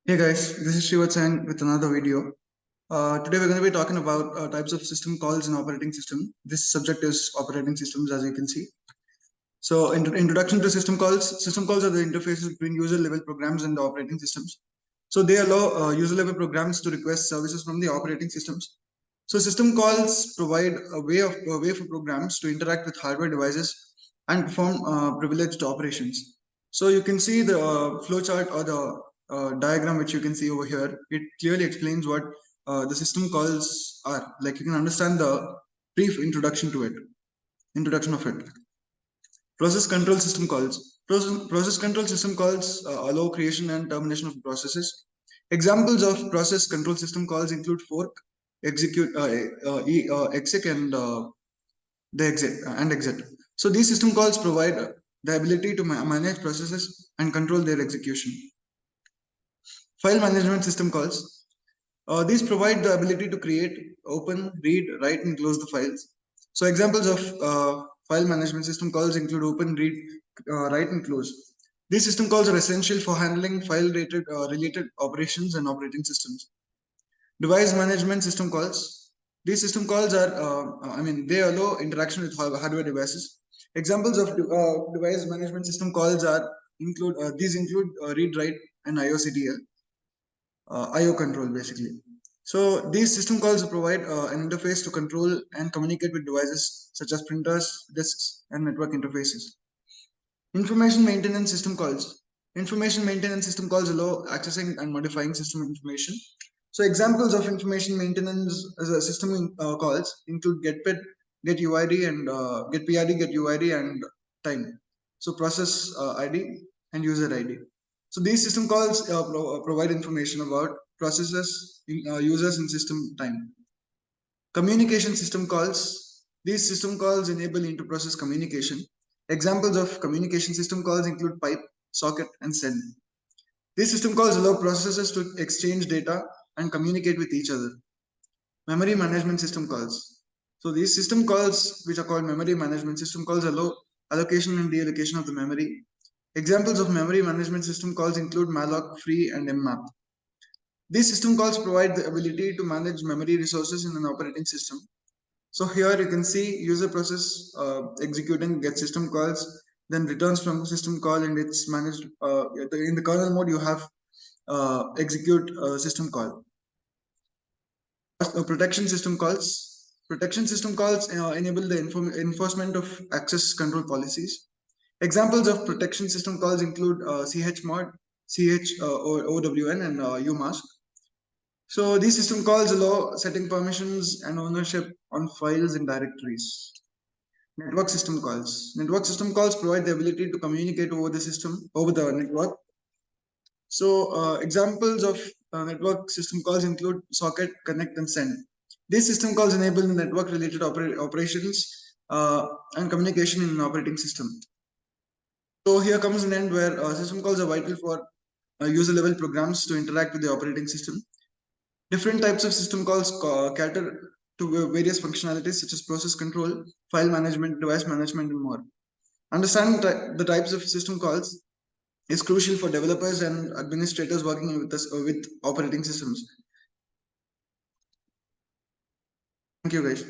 Hey guys, this is Shivat with another video. Today we're going to be talking about types of system calls in operating system. This subject is operating systems, as you can see. So, introduction to system calls. System calls are the interfaces between user-level programs and the operating systems. So they allow user-level programs to request services from the operating systems. So system calls provide a way for programs to interact with hardware devices and perform privileged operations. So you can see the flowchart or the diagram which you can see over here. It clearly explains what the system calls are. Like you can understand the brief introduction to it. Introduction of it. Process control system calls. Process control system calls allow creation and termination of processes. Examples of process control system calls include fork, exec, and the exit. So these system calls provide the ability to manage processes and control their execution. File management system calls. These provide the ability to create, open, read, write, and close the files. So examples of file management system calls include open, read, write, and close. These system calls are essential for handling file-related related operations and operating systems. Device management system calls. These system calls are, they allow interaction with hardware devices. Examples of device management system calls are these include read, write, and IOCDL. IO control basically. So these system calls provide an interface to control and communicate with devices such as printers, disks, and network interfaces. Information maintenance system calls. Information maintenance system calls allow accessing and modifying system information. So examples of information maintenance as a system calls include getPID, getUID, and getPID, getUID, and time. So process ID and user ID. So these system calls provide information about processes, users, and system time. Communication system calls. These system calls enable inter-process communication. Examples of communication system calls include pipe, socket, and send. These system calls allow processes to exchange data and communicate with each other. Memory management system calls. So these system calls, which are called memory management system calls, allow allocation and deallocation of the memory. Examples of memory management system calls include malloc, free, and mmap. These system calls provide the ability to manage memory resources in an operating system. So here you can see user process executing get system calls, then returns from system call, and it's managed in the kernel mode. You have execute system call. Protection system calls. Protection system calls enable the enforcement of access control policies. Examples of protection system calls include chmod, OWN, and umask. So these system calls allow setting permissions and ownership on files and directories. Network system calls. Network system calls provide the ability to communicate over the network. So examples of network system calls include socket, connect, and send. These system calls enable the network-related operations and communication in an operating system. So here comes an end where system calls are vital for user-level programs to interact with the operating system. Different types of system calls cater to various functionalities such as process control, file management, device management, and more. Understanding the types of system calls is crucial for developers and administrators working with operating systems. Thank you, guys.